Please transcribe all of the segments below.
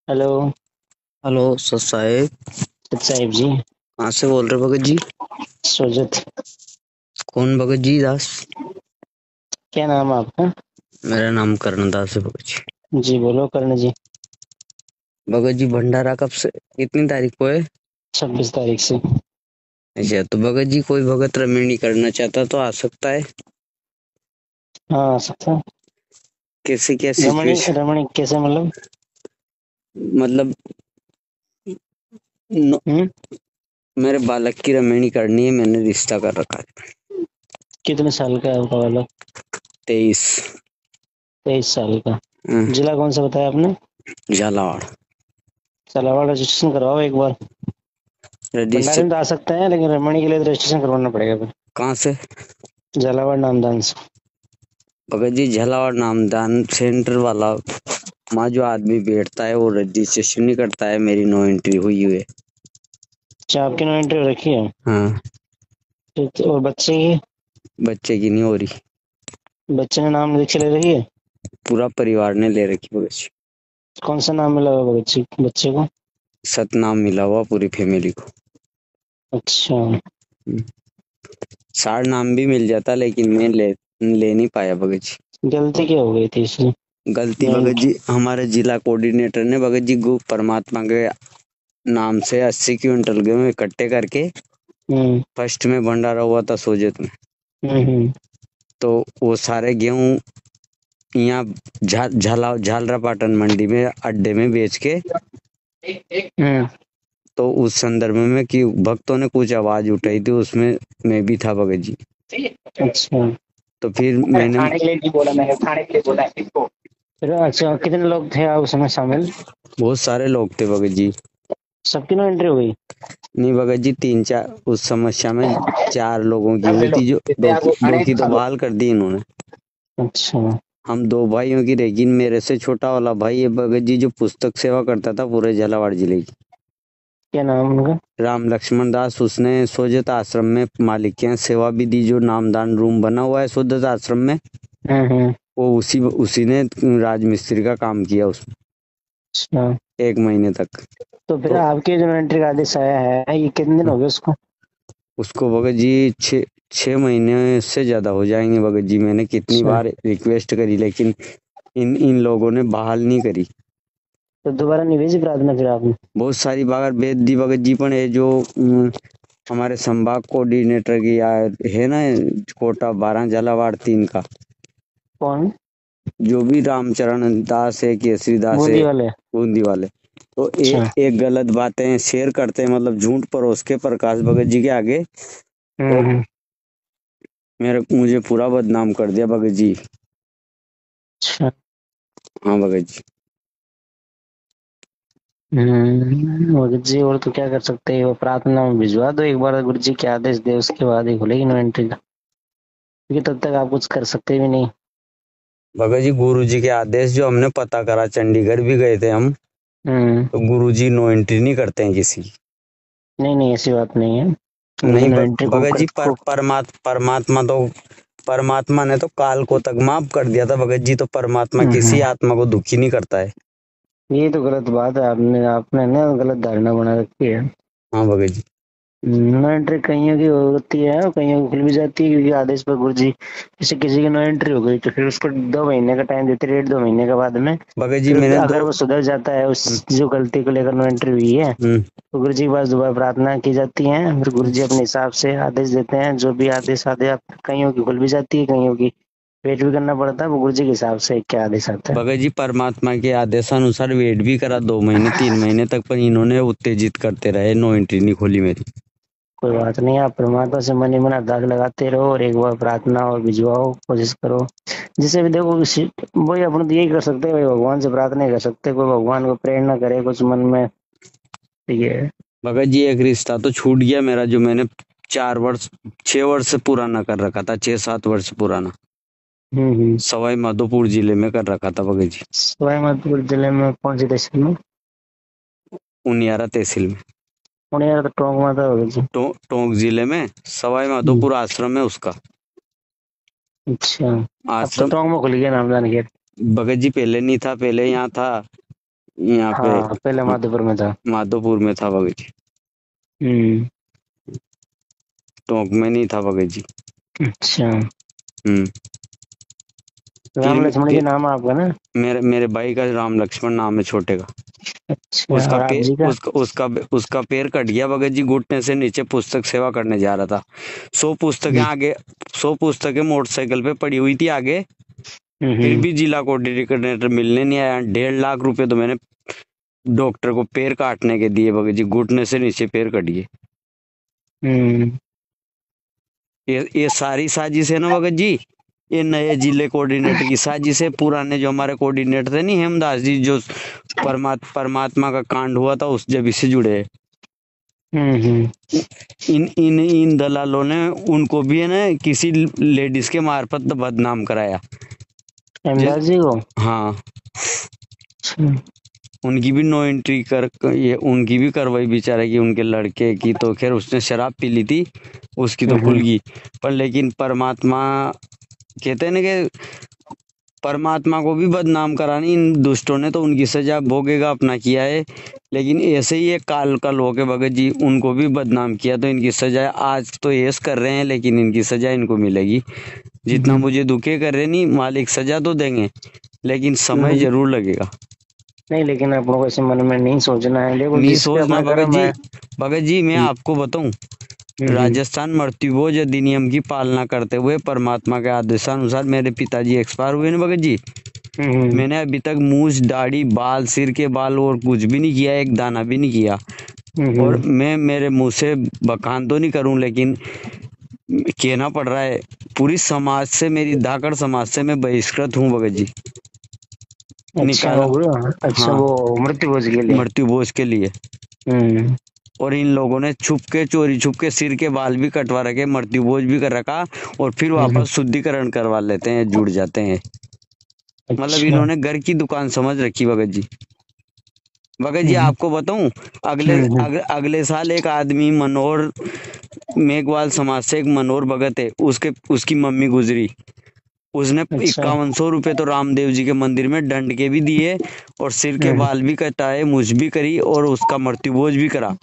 Hello. Hello sir साहेब। सत साहिब जी। कहाँ से बोल रहे हो भगत जी? सुरजत। कौन भगत जी दास? क्या नाम है आपका? मेरा नाम कर्ण दास है भगत जी। जी बोलो कर्ण जी। भगत जी भंडारा कब से कितनी तारीख को है? 26 तारीख से। अच्छा तो भगत जी कोई भगत रमणी करना चाहता तो आ सकता है। हाँ आ सकता है। कैसे क्या रमणी सिचुएशन? रमणी कैसे मतलब? मतलब हम्म। मेरे बालक की रमणी करनी है, मैंने रिश्ता कर रखा है। कितने साल का है आपका वाला? 23। 23 साल का। जिला कौन सा बताया आपने? झालावाड़। सलावाड़ रजिस्ट्रेशन करवाओ एक बार। भंडारे रजिस्टर में तो आ सकते हैं लेकिन रमणी के लिए तो रजिस्ट्रेशन करवाना पड़ेगा फिर। कहाँ से? झालावाड़ नामदान से। भगत जी झालावाड़ नामदान सेंटर वाला वहाँ जो आदमी बैठता है वो रजिस्ट्रेशन नहीं करता है, मेरी नो एंट्री हुई है। अच्छा आपकी नो एंट्री रखी है? हाँ। और बच्चे की? बच्चे की नहीं हो रही। बच्चे ने नाम लिख ले रही है? पूरा परिवार ने ले रखी भगत जी। कौन सा नाम मिला हुआ बच्चे बच्चे को? सतनाम मिला हुआ पूरी फैमिली को। अच्छा। सार नाम भी मिल जाता लेकिन मैं ले नहीं पाया भगत जी। गलती क्या हो गई थी इसमें? गलती नो भगत एंट्री। जी हमारे जिला कोऑर्डिनेटर ने भगत जी गु परमात्मा के नाम से 80 क्विंटल गेहूं इकट्ठे करके हम्म फर्स्ट में भंडारा हुआ था सोजत में। हम्म। तो वो सारे गेहूं यहाँ झालरा पाटन मंडी में अड्डे में बेच के, हम्म। तो उस संदर्भ में कि भक्तों ने कुछ आवाज उठाई थी उसमें मैं भी था भगत जी। अच्छा। तो फिर अरे मैंने खाने के लिए नहीं बोला, मैंने खाने के लिए बोला है इसको। फिर अच्छा कितने लोग थे आप उसमें शामिल? बहुत सारे लोग थे भगत जी। सबकी नो एंट्री हो गई? नहीं भगत जी तीन चार उस समस्या में चार लोगों की अब ले हुई लो थी, जो जितने आप वो दो खाने की तो खा लो। बहाल कर दी इन्होंने। अच्छा। हम दो भाइयों की, लेकिन मेरे से छोटा वाला भाई ये भगत जी जो पुस्तक सेवा करता था पूरे झालावाड़ जिले की, क्या नाम उनका? राम लक्ष्मण दास, उसने सोजत आश्रम में मालिक के यहाँ सेवा भी दी। जो नामदान रूम बना हुआ है सोजत आश्रम में, हम्म। वो उसी ने राजमिस्त्री का काम किया उसमें अच्छा। 1 महीने तक। तो फिर तो आपके जो नो एंट्री का आदेश आया है ये कितने दिन हो गए उसको? उसको भगत जी 6 महीने से ज्यादा हो जाएंगे भगत जी। मैंने कितनी अच्छा। बार रिक्वेस्ट करी लेकिन इन इन लोगों ने बहाल नहीं करी। तो दोबारा नहीं भेजी प्रार्थना फिर आपने? बहुत सारी बार भेज दी भगत जी, पण है जो हमारे संभाग कोऑर्डिनेटर की है ना, कोटा 12 झालावाड़ 3 का, कौन? जो भी रामचरण दास है, केसरी दास है, बूंदी वाले? बूंदी वाले, तो अच्छा। एक गलत बातें शेयर करते हैं, मतलब झूठ परोस के प्रकाश भगत जी के आगे। तो हम्म। मुझे पूरा बदनाम कर दिया भगत जी। अच्छा। हाँ भगत जी। भगत जी और तो क्या कर सकते हैं, वो प्रार्थना में भिजवा दो एक बार, गुरु जी के आदेश दे उसके बाद ही खुलेगी नो एंट्री का, क्योंकि तब तक आप कुछ कर सकते भी नहीं। भगत जी गुरु जी के आदेश जो हमने पता करा, चंडीगढ़ भी गए थे हम, हम्म। तो गुरु जी नो एंट्री नहीं करते हैं किसी की। नहीं नहीं ऐसी बात नहीं है। गुरु जी नहीं नो एंट्री को भगत कर जी को। परमात्मा ने तो काल को तक माफ कर दिया था भगत जी, तो परमात्मा किसी हम्म। आत्मा को दुखी नहीं करता है। ये तो गलत बात है, आपने आपने ना गलत धारणा बना रखी है। हाँ भगत जी। नो एंट्री कईयों की होती है और कईयों की खुल भी जाती है, क्योंकि आदेश पर गुरु जी जैसे किसी की नो एंट्री हो गई तो फिर उसको 2 महीने का टाइम देते, 1.5 2 महीने के बाद में भगत जी फिर मैंने अगर दो वो सुधर जाता है उस हम्म, जो गलती को लेकर नो एंट्री हुई है, हम्म, तो गुरु जी के पास दोबारा प्रार्थना की जाती है, फिर गुरु जी अपने हिसाब से आदेश देते हैं, जो भी आदेश आते हैं कईयों की खुल भी जाती है, कईयों की वेट भी करना पड़ता है, वो गुरु जी के हिसाब से क्या आदेश आता है। भगत जी परमात्मा के आदेशानुसार वेट भी करा 2 महीने 3 महीने तक, पर इन्होंने उत्तेजित करते रहे, नो एंट्री नहीं खोली मेरी। कोई बात नहीं, आप परमात्मा से मन ही मन अरदास लगाते रहो और एक बार प्रार्थना और भिजवाओ, कोशिश करो जिसे भी देखो वही अपन तो यही कर सकते हैं भाई, भगवान से प्रार्थना ही कर सकते हैं, कोई भगवान को प्रेरणा करे कुछ मन में। ठीक है। भगत जी एक रिश्ता तो छूट गया मेरा, जो मैंने 4 वर्ष 6 वर्ष से पुराना कर रखा था, 6 7 वर्ष पुराना, हम्म। सवाई माधोपुर जिले में कर रखा था भगत जी। सवाई माधोपुर जिले में कौन सी तहसील में? उनियारा तहसील में। पुणे यार तो टोंक माता होगी जी। टोंक जिले में सवाई हम्म। माधोपुर आश्रम है उसका। अच्छा। अब तो आश्रम टोंक में खुल गया नामदान खेत। भगत जी पहले नहीं था, पहले यहाँ था यहाँ पे हाँ पहले माधोपुर में था। माधोपुर में था भगत जी, हम्म। टोंक में नहीं था भगत जी। अच्छा। हम्म। फिर राम लक्ष्मण जी फिर नाम है आपका ना? मेरे मेरे भाई का राम लक्ष्मण नाम है छोटे का। अच्छा, उसका और आप पे जी का? उसका पैर कट गया भगत जी, घुटने से नीचे पुस्तक सेवा करने जा रहा था। 100 पुस्तकें आगे, 100 पुस्तकें मोटरसाइकिल पे पड़ी हुई थी आगे। फिर हम्म। भी जिला कोऑर्डिनेटर मिलने नहीं आया। 1.5 लाख रुपए तो मैंने डॉक्टर को पैर काटने के दिए भगत जी, घुटने से नीचे पैर कट गए। हम्म। ये सारी साजिश है ना भगत जी, ये नए जिले कोऑर्डिनेटर की साजिश है। पुराने जो हमारे कोऑर्डिनेटर थे नहीं, हेमदास जी, जो परमात्मा का कांड हुआ था उस जब से जुड़े हैं। हम्म। इन इन इन दलालों ने उनको भी है ना किसी लेडीज के मार्फत बदनाम कराया। अहमदास जी को? हाँ, अच्छा। उनकी भी नो एंट्री कर, ये उनकी भी कार्रवाई बेचारे की, उनके लड़के की तो खैर उसने शराब पी ली थी, उसकी तो खुल हम्म। गई। पर लेकिन परमात्मा कहते हैं ना कि परमात्मा को भी बदनाम करानी इन दुष्टों ने, तो उनकी सजा भोगेगा, अपना किया है। लेकिन ऐसे ही एक काल का लोग है भगत जी, उनको भी बदनाम किया तो इनकी सजा आज तो ऐश कर रहे हैं, लेकिन इनकी सजा इनको मिलेगी। जितना हम्म। मुझे दुखे कर रहे नहीं, मालिक सजा तो देंगे, लेकिन समय नहीं जरूर लगेगा। नहीं, लेकिन अपनों को ऐसे मन में नहीं सोचना है, देखो नहीं जिस पे सोचना अपना भगत कर्म जी। है। भगत जी मैं हम्म। आपको बताऊं, हम्म। राजस्थान मृत्युभोज अधिनियम की पालना करते हुए परमात्मा के आदेशानुसार मेरे पिताजी एक्सपायर हुए ना भगत जी। हम्म। मैंने अभी तक मूछ, दाढ़ी, बाल, सिर के बाल और कुछ भी नहीं किया, एक दाना भी नहीं किया। और हम्म। मैं मेरे मुंह से बखान तो नहीं करूं, लेकिन कहना पड़ रहा है, पूरी समाज से, मेरी धाकड़ समाज से मैं बहिष्कृत हूँ भगत जी। अच्छा निकाला, हो गया, अच्छा हाँ, वो मृत्यु भोज के लिए। मृत्यु भोज के लिए। हम्म। और इन लोगों ने छुप के, चोरी छुप के सिर के बाल भी कटवा रखे, मृत्यु भोज भी कर रखा, और फिर हम्म। वापस शुद्धिकरण करवा लेते हैं, जुड़ जाते हैं। मतलब अच्छा। इन्होंने घर की दुकान समझ रखी भगत जी। भगत जी हम्म। आपको बताऊं, हम्म। अगले साल एक आदमी मनोहर, मेघवाल समाज से एक मनोहर भगत है, उसके उसकी मम्मी गुजरी। उसने अच्छा। 5100 रुपए तो रामदेव जी के मंदिर में दंड के भी दिए, और सिर के हम्म। बाल भी कटाए, मुझ भी करी, और उसका मृत्यु भोज भी करा।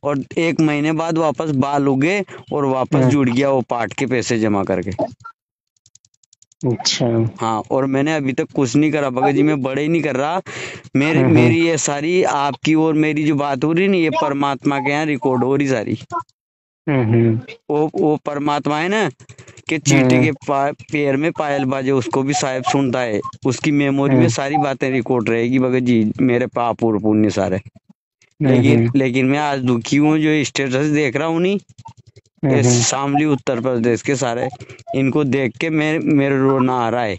और 1 महीने बाद वापस बाल उगे, और वापस हम्म। जुड़ गया वो पाठ के पैसे जमा करके। अच्छा। हाँ, और मैंने अभी तक कुछ नहीं करा भगत जी, मैं बड़े ही नहीं कर रहा। हम्म। मेरी ये सारी आपकी और मेरी जो बात हो रही ना, ये परमात्मा के यहाँ रिकॉर्ड हो रही सारी। हम्म। वो परमात्मा है ना, कि चींटी हम्म। के पैर में पायल बाजे उसको भी साहेब सुनता है, उसकी मेमोरी में हम्म। सारी बातें रिकॉर्ड रहेगी भगत जी, मेरे पाप और पुण्य सारे। लेकिन हम्म। लेकिन मैं आज दुखी हूँ, जो स्टेटस देख रहा हूँ नहीं, ये हम्म। शामली उत्तर प्रदेश के सारे, इनको देख के मेरे रोना आ रहा है।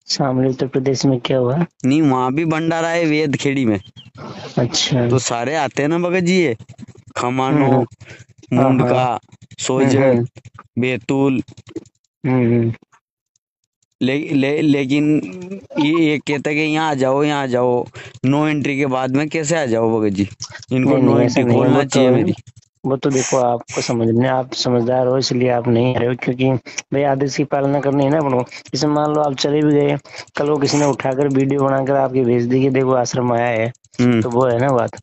शामली उत्तर प्रदेश में क्या हुआ? नहीं, वहां भी भंडारा है वेद खेड़ी में, अच्छा। तो सारे आते हैं ना भगत जी, ये खमानो, हम्म। हाँ हाँ। मुंडका, सोजत, हम्म। बैतूल। हम्म। लेकिन ये कहता है कि यहाँ आ जाओ, यहाँ आ जाओ। नो एंट्री के बाद में कैसे आ जाओ भगत जी, इनको नहीं नो नहीं, ऐसा एंट्री नहीं है, खोलना चाहिए मेरी। वो तो देखो आपको समझने, आप समझदार हो इसलिए आप नहीं आ रहे हो, क्योंकि भाई आदेश की पालना करनी है ना अपनों। जैसे मान लो आप चले भी गए, कल को किसी ने उठाकर वीडियो बनाकर आपके भेज दी कि देखो आश्रम आया है, हम्म। तो वो है ना बात।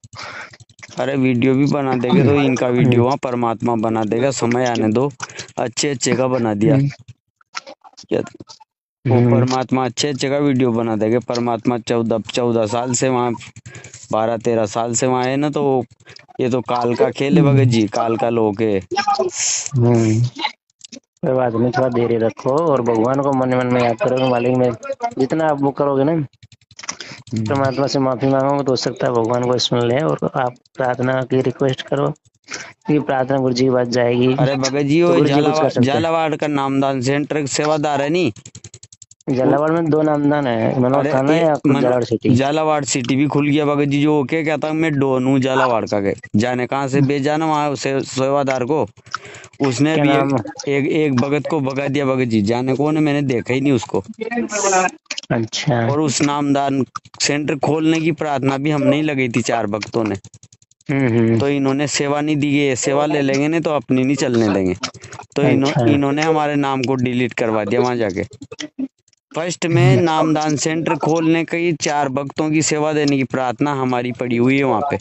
अरे वीडियो भी बना देगा तो इनका हम्म। वीडियो वहाँ परमात्मा बना देगा, समय आने दो। अच्छे अच्छे का बना दिया हम्म। क्या, वो हम्म। परमात्मा अच्छे अच्छे का वीडियो बना देगा। परमात्मा 14 14 साल से वहाँ, 12 13 साल से वहाँ है ना, तो ये तो काल का खेल है भगत जी, काल का लोग है। हम्म। कोई बात नहीं, थोड़ा धैर्य रखो और भगवान को मन मन में याद करोगे, मालिक में जितना आप वो करोगे ना, परमात्मा से माफी मांगोगे, तो हो सकता है भगवान को सुन ले और आप प्रार्थना की रिक्वेस्ट करो, क्योंकि प्रार्थना गुरु जी की बात जाएगी अरे भगत जी, तो वो गुरु जी कुछ कर सकते हैं। झालावाड़ का नामदान सेंटर सेवादार है नी। झालावाड़ में दो नामदान है, मनोर अरे थाना या खुद झालावाड़ सिटी? झालावाड़ सिटी भी खुल गया भगत जी, जो क्या कहता मैं डोन हूँ झालावाड़ का के, जाने कहाँ से बेजाना वहाँ सेवादार को। उसने क्या भी नाम? एक भगत को भगा दिया भगत जी, जाने कौन है, मैंने देखा ही नहीं उसको। अच्छा। और उस नामदान सेंटर खोलने की प्रार्थना भी हमने ही लगाई थी 4 भक्तों ने, हम्म। तो इन्होंने सेवा नहीं दी है, सेवा ले लेंगे नहीं तो अपनी नहीं चलने देंगे, तो अच्छा। इन्होंने हमारे नाम को डिलीट करवा दिया वहां जाके। फर्स्ट में नामदान सेंटर खोलने की 4 भक्तों की सेवा देने की प्रार्थना हमारी पड़ी हुई है वहाँ पे।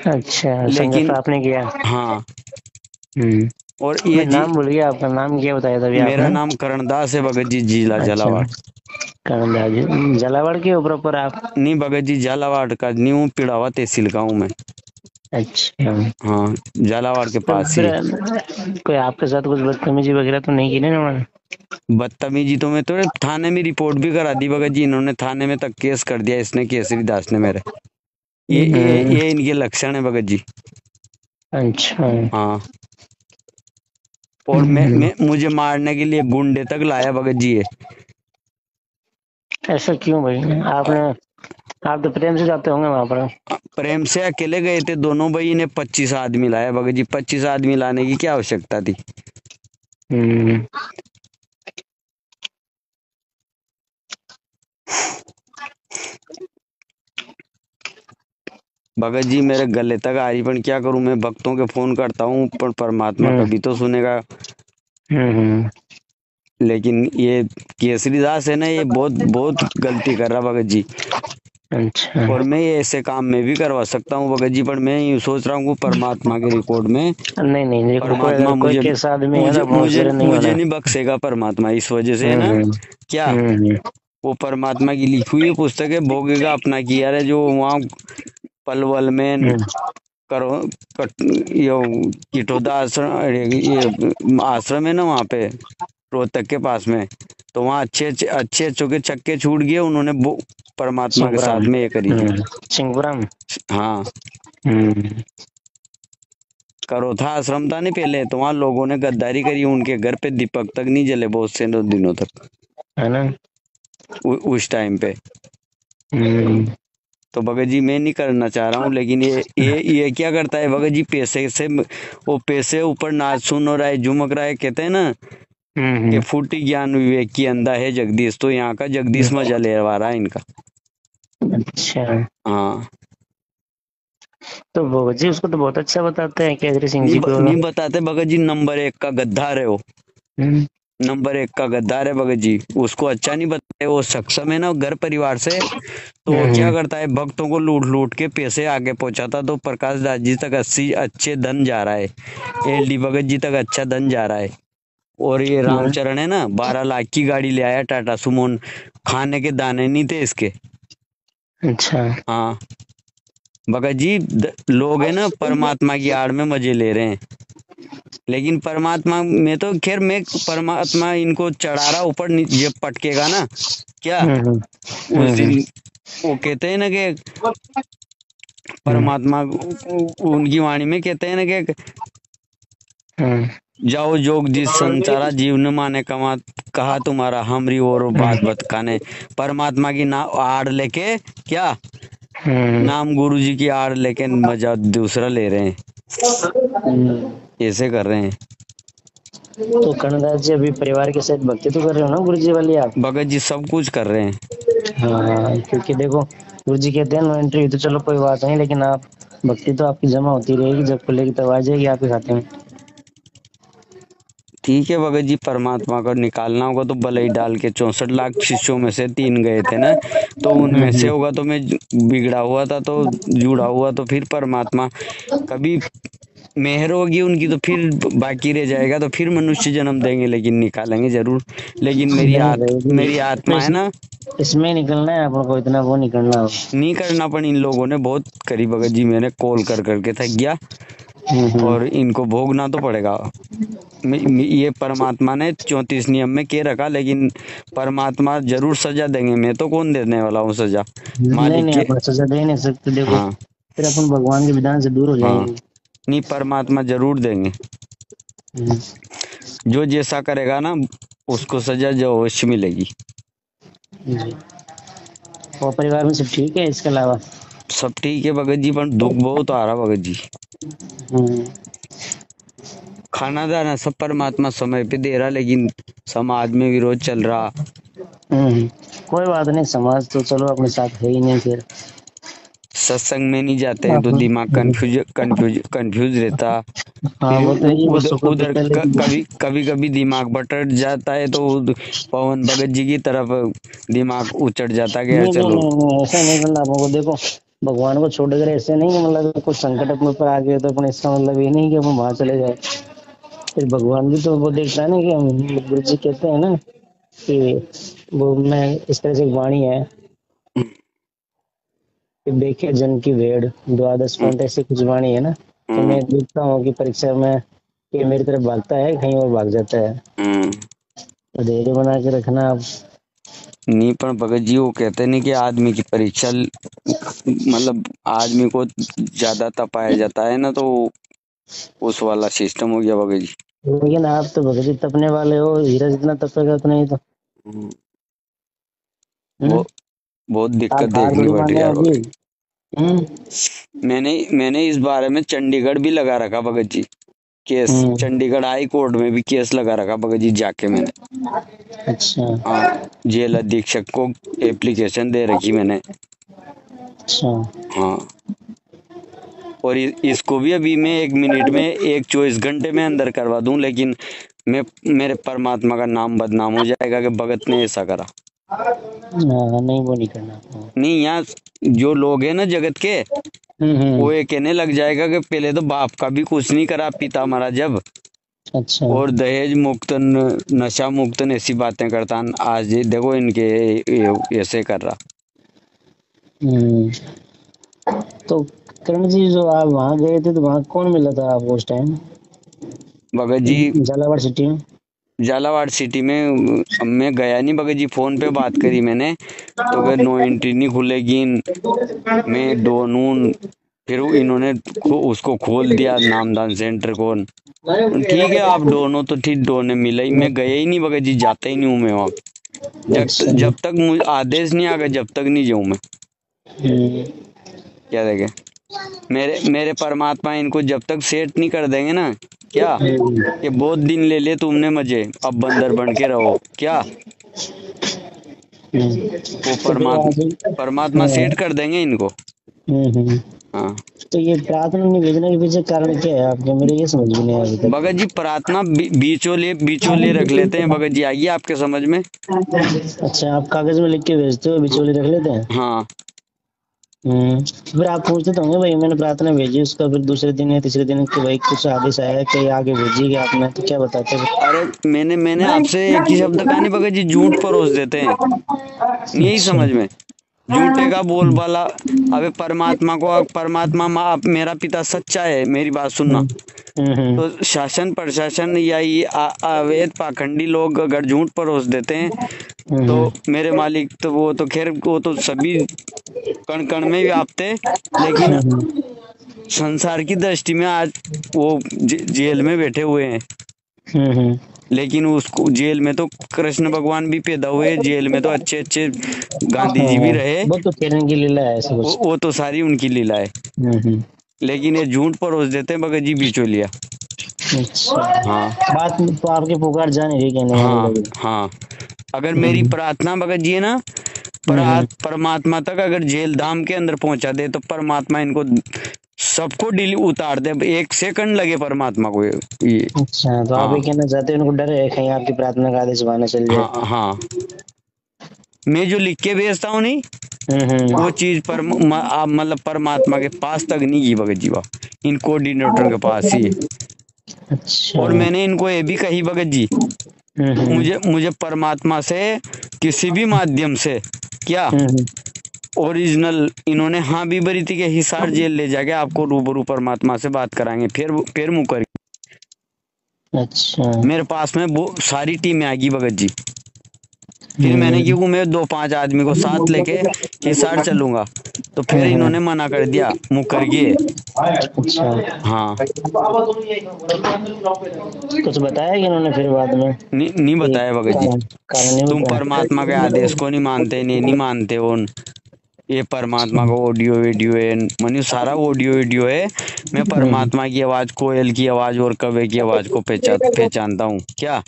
अच्छा, संघर्ष लेकिन आपने किया। हाँ, हम्म। और ये मैं जी, नाम भूल गया, आपका नाम क्या बताया था अभी मेरा आपने? नाम करणदास है भगत जी, जिला अच्छा, झालावाड़। करंदा जी, झालावाड़ के ऊपर पर आप? नहीं भगत जी, झालावाड़ का नहीं हूँ, पिड़ावा तहसील का हूँ मैं। अच्छा। हाँ, झालावाड़ के तो पास ही फिर है। कोई आपके साथ कुछ बदतमीजी वगैरह तो नहीं की ना उन्होंने? बदतमीजी तो मैं तो थाने में रिपोर्ट भी करा दी भगत जी, इन्होंने थाने में तक केस कर दिया, इसने केसरी दास ने मेरे। हम्म। ये इनके लक्षण है भगत जी। अच्छा। हाँ, और हम्म। मैं मुझे मारने के लिए गुंडे तक लाया भगत जी ये। ऐसा क्यों भाई? आपने आप तो प्रेम से जाते होंगे वहां पर? प्रेम से अकेले गए थे दोनों भाई ने 25 आदमी लाया भगत जी, 25 आदमी लाने की क्या आवश्यकता थी। हम्म। भगत जी मेरे गले तक आ रही, पर क्या करूं, मैं भक्तों के फोन करता हूँ पर परमात्मा हम्म। कभी तो सुनेगा। हम्म। लेकिन ये केसरी दास है ना, ये बहुत बहुत गलती कर रहा भगत जी। अच्छा। और मैं ये ऐसे काम में भी करवा सकता हूँ भगत जी, पर मैं यूँ सोच रहा हूँ परमात्मा के रिकॉर्ड में नहीं नहीं, देखो कोई परमात्मा अगर कोई मुझे केस आदमी है तो मुझे अपना मुझे उससे नहीं मुझे होना। नहीं बख्शेगा परमात्मा, इस वजह से है ना। हम्म। क्या, हम्म। वो परमात्मा की लिखी हुई पुस्तक है, भोगेगा अपना किया है, जो वहाँ पलवल में हम्म। करो यो किटोदा आश्रम, ये आश्रम है ना वहाँ पे, रोहतक के पास में। तो वहाँ अच्छे अच्छों के चक्के छूट गए उन्होंने, परमात्मा के शिवपुराम। साथ में ये करी थी। शिवपुराम। हाँ, हम्म। करो था आश्रम था नहीं पहले, तो वहाँ लोगों ने गद्दारी करी, उनके घर पे दीपक तक नहीं जले बहुत से दिनों तक, है ना? उस टाइम पे। हम्म। तो भगत जी मैं नहीं करना चाह रहा हूँ, लेकिन ये क्या करता है भगत जी, पैसे से वो पैसे ऊपर नाच सुन हो रहा है, झुमक रहा है, कहते हैं ना कि हम्म। फूटी ज्ञान विवेक की अंधा है जगदीश, तो यहाँ का जगदीश मजा ले रहा है इनका। अच्छा। हाँ, तो वो जी उसको तो बहुत अच्छा बताते हैं केजरी सिंह नहीं जी को। नहीं बताते भगत जी, नंबर 1 का गद्दार है वो, हम्म। नंबर 1 का गद्दार है भगत जी। उसको अच्छा नहीं बताते, वो सक्षम है ना घर परिवार से, तो वो क्या हम्म। करता है, भक्तों को लूट लूट के पैसे आगे पहुंचाता, तो प्रकाश दास जी तक 80 अच्छे धन जा रहा है, एलडी भगत जी तक अच्छा धन जा रहा है। और ये रामचरण है ना, 12 लाख की गाड़ी ले आया टाटा सुमोन, खाने के दाने नहीं थे इसके। अच्छा। हाँ भगत जी, लोग है ना परमात्मा की आड़ में मजे ले रहे हैं, लेकिन परमात्मा में तो खैर, मैं परमात्मा इनको चढ़ा रहा ऊपर, जब पटकेगा ना क्या, हम्म। उस हम्म। दिन वो कहते हैं ना कि हम्म। परमात्मा उनकी वाणी में कहते हैं ना कि हम्म। जाओ जोग जिस संचारा जीव न माने कमा, कहा तुम्हारा हमरी और बात बत खाने। परमात्मा की ना आड़ लेके क्या, हम्म। नाम गुरु जी की आड़ लेके मजा दूसरा ले रहे हैं, ऐसे कर रहे हैं। तो कर्णदास जी अभी परिवार के साथ भक्ति तो कर रहे हो ना गुरु जी वाली आप? भगत जी सब कुछ कर रहे हैं। हाँ, क्योंकि देखो गुरु जी कहते हैं नो एंट्री, तो चलो कोई बात नहीं, लेकिन आप भक्ति तो आपकी जमा होती रहेगी, जब खुलेगी तब आ जाएगी आपके खाते में। ठीक है भगत जी, परमात्मा को निकालना होगा तो भले ही डाल के, 64 लाख शिष्यों में से 3 गए थे ना, तो उनमें से होगा, तो मैं बिगड़ा हुआ था तो जुड़ा हुआ, तो फिर परमात्मा कभी मेहर होगी उनकी, तो फिर बाकी रह जाएगा, तो फिर मनुष्य जन्म देंगे, लेकिन निकालेंगे जरूर। लेकिन नहीं भाई जी, मेरी तो आत्मा है ना, इसमें निकलना है आपको, इतना वो निकलना हो। नहीं करना, पर इन लोगों ने बहुत करी भगत जी, मैंने कॉल कर करके थक गया, हम्म। और इनको भोगना तो पड़ेगा। ये परमात्मा ने 34 नियम में के रखा, लेकिन परमात्मा जरूर सजा देंगे, मैं तो कौन देने वाला हूँ सजा, नहीं मालिक नहीं, के। आप सजा दे नहीं सकते, देखो हाँ फिर अपन भगवान के विधान से दूर हो हाँ, जाएंगे। नहीं परमात्मा जरूर देंगे, हम्म। जो जैसा करेगा ना उसको सजा जो अवश्य मिलेगी। जी। और परिवार में सब ठीक है इसके अलावा? सब ठीक है भगत जी, पर दुख बहुत आ रहा भगत जी। हम्म। खाना दाना सब परमात्मा समय पे दे रहा, लेकिन समाज में विरोध चल रहा। हम्म। कोई बात नहीं, समाज तो चलो अपने साथ है ही नहीं फिर। सत्संग में नहीं जाते हैं तो दिमाग कंफ्यूज रहता। हाँ फिर वो तो ये बस उधर सुबह उधर पहले कभी कभी दिमाग भटक जाता है तो पवन भगत जी की तरफ दिमाग उचट जाता गया नहीं नहीं चलो। नहीं नहीं, ऐसा नहीं करना आपको। देखो भगवान को छोड़कर ऐसे नहीं कि मतलब कुछ संकट अपने ऊपर आ गया तो अपने, इसका मतलब ये नहीं कि हम वहां चले जाए। फिर भगवान भी तो वो देखता है ना, कि हम गुरु जी कहते हैं ना कि वो, मैं इस तरह से एक वाणी है कि देखे जन की भेड़, द्वादश पंथ, ऐसी कुछ वाणी है ना। तो हम्म, मैं देखता हूँ कि परीक्षा में ये मेरी तरफ भागता है, कहीं और भाग जाता है। हम्म। तो धैर्य बना के रखना आप। नहीं पर भगत जी वो कहते नहीं कि आदमी की परीक्षा मतलब आदमी को ज्यादा तपाया जाता है ना तो उस वाला सिस्टम हो गया भगत जी। लेकिन आप तो भगत जी तपने वाले हो, हीरा जितना तपेगा उतना ही तो। हम्म, हम्म? वो बहुत दिक्कत आप हार देखनी थोड़ी पड़ रही माने है यार हो अभी। भगत जी। हम्म मैंने इस बारे में चंडीगढ़ भी लगा रखा भगत जी, केस हम्म। चंडीगढ़ हाई कोर्ट में भी केस लगा रखा भगत जी जाके मैंने। अच्छा हाँ, जेल अधीक्षक को एप्लीकेशन दे रखी मैंने। अच्छा। हाँ, और इसको भी अभी मैं 1 मिनट में 1 24 घंटे में अंदर करवा दूं, लेकिन मैं मेरे परमात्मा का नाम बदनाम हो जाएगा कि भगत ने ऐसा करा। हाँ नहीं, वो नहीं करना। हाँ। नहीं, यहाँ जो लोग हैं ना जगत के, वो हम्म। ये कहने लग जाएगा कि पहले तो बाप का भी कुछ नहीं करा, पिता मरा जब, अच्छा। और दहेज मुक्त नशा मुक्त ऐसी बातें करता, आज ये देखो इनके ऐसे कर रहा। हम्म। तो करण जी, जो आप वहाँ गए थे तो वहाँ कौन मिला था आपको उस टाइम, भगत जी झालावाड़ सिटी में? झालावाड़ सिटी में मैं गया नहीं भगत जी, फोन पे बात करी मैंने तो कहे नो एंट्री नहीं खुलेगी। मैं डोनून, फिर इन्होंने उसको खोल दिया नामदान सेंटर को। ठीक है आप डोनो तो ठीक, डोने मिला ही, मैं गया ही नहीं भगत जी, जाता ही नहीं हूँ मैं वहाँ। अच्छा। जब तक मुझे आदेश नहीं आ गया जब तक नहीं जाऊँ मैं। हम्म क्या देखे, मेरे मेरे परमात्मा इनको जब तक सेट नहीं कर देंगे ना, क्या हम्म ये बहुत दिन ले ले तुमने मजे, अब बंदर बन के रहो क्या, वो तो फिर आज परमात्मा सेट कर देंगे इनको। हम्म। हाँ तो ये प्रार्थना नहीं भेजने के पीछे कारण क्या है आपके, मेरे ये समझ में नहीं आया अभी तक। भगत जी, प्रार्थना बीचोले रख लेते हैं भगत जी, आइए आपके समझ में। अच्छा, आप कागज में लिख के भेजते हो, बिचौली रख लेते हैं? हाँ, फिर आप पूछते तो होंगे भाई, मैंने प्रार्थना भेजी उसका फिर दूसरे दिन या तीसरे दिन कि भाई कुछ आदेश आया है कि आगे भेजिएगा आपने, तो क्या बताते हो? अरे मैंने आपसे एक ही शब्द कहा नहीं भगत जी, झूठ परोस देते हैं, यही अच्छा। समझ में, झूठे का बोलबाला। अबे परमात्मा को, परमात्मा माँ मेरा पिता सच्चा है, मेरी बात सुनना। हम्म। तो शासन प्रशासन या ये अवैध पाखंडी लोग अगर झूठ परोस देते हैं तो हम्म मेरे मालिक तो वो तो खैर वो तो सभी कण कण में व्याप्त है, लेकिन हम्म संसार की दृष्टि में आज वो जेल में बैठे हुए हैं। हम्म। लेकिन उसको जेल में तो कृष्ण भगवान भी पैदा हुए, जेल में तो अच्छे अच्छे गांधी जी भी हाँ, रहे, वो तो खेलने की लीला है ऐसा कुछ। वो तो सारी उनकी लीला है। हम्म। लेकिन ये झूठ परोस देते हैं भगत जी बिचौलिया। अच्छा। हाँ बात तो आपकी पुकार जान ही कहने का हाँ मतलब। हाँ, अगर मेरी हम्म प्रार्थना भगत जी है ना, हम्म। परमात्मा तक अगर जेल धाम के अंदर पहुंचा दे तो परमात्मा इनको सबको डिली उतार दे, 1 सेकंड लगे परमात्मा को ये। अच्छा, तो आप हाँ ये कहना चाहते हो उनको डर है कहीं आपकी प्रार्थना का आदेश वहां ना चल जाए? हाँ हाँ, मैं जो लिख के भेजता हूँ नहीं, हम्म। वो चीज पर मतलब परमात्मा के पास तक नहीं की भगत जी, इन कोऑर्डिनेटर के पास ही है। अच्छा। और मैंने इनको ये भी कही भगत जी, हम्म। मुझे मुझे परमात्मा से किसी भी माध्यम से क्या हम्म। ओरिजिनल, इन्होंने हाँ भी भरी थी कि हिसार जेल ले जाके आपको रूबरू परमात्मा से बात कराएंगे, फिर मुकर। अच्छा। मेरे पास में वो सारी टीमें आ गई भगत जी, फिर मैंने हम्म क्योंकि मैं 2-5 आदमी को साथ लेके हिसार चलूंगा, तो फिर हम्म। इन्होंने मना कर दिया, मुकर गए। अच्छा। हाँ, कुछ बताया कि इन्होंने फिर बाद में? नहीं कोई बताया भगत जी, कारण कारण नहीं तुम बताया? परमात्मा के आदेश को नहीं मानते, नहीं मानते हो। ये परमात्मा का ऑडियो वीडियो है, मनु सारा ऑडियो वीडियो है। मैं परमात्मा की आवाज, कोयल की आवाज और कौवे की आवाज को पहचानता हूँ क्या।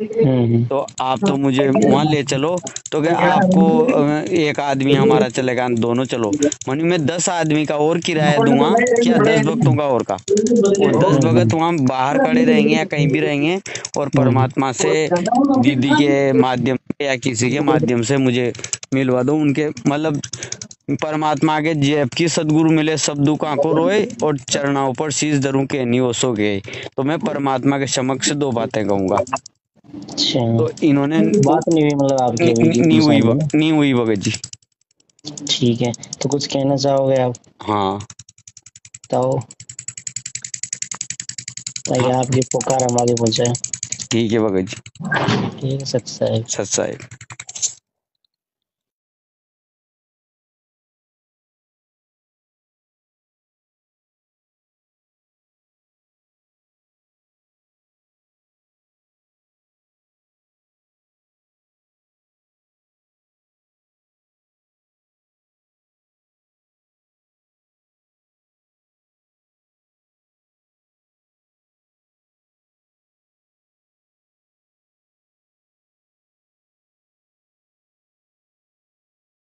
हम्म। तो आप तो मुझे वहां ले चलो, तो क्या आपको एक आदमी हमारा चलेगा, दोनों चलो, मनु मैं 10 आदमी का और किराया दूंगा क्या, 10 भक्तों का और का। वो 10 भगत वहां बाहर खड़े रहेंगे या कहीं भी रहेंगे, और परमात्मा से दीदी के माध्यम से या किसी के माध्यम से मुझे मिलवा दो उनके, मतलब परमात्मा के जैब की सदगुरु मिले, सब दुख आंखों रोए और चरणाओं पर शीश धरूं के नहीं होशो गए। तो मैं परमात्मा के समक्ष 2 बातें कहूंगा। अच्छा, तो इन्होंने बात नहीं हुई मतलब आपकी अभी नहीं दीदी हुई सामने ना। नहीं हुई भगत जी। ठीक है, तो कुछ कहना चाहोगे आप? हाँ बताओ, ताकि हाँ आपकी पुकार हम आगे पहुंचाए। ठीक है भगत जी। ठीक है, सच्चा है। सच्चाई।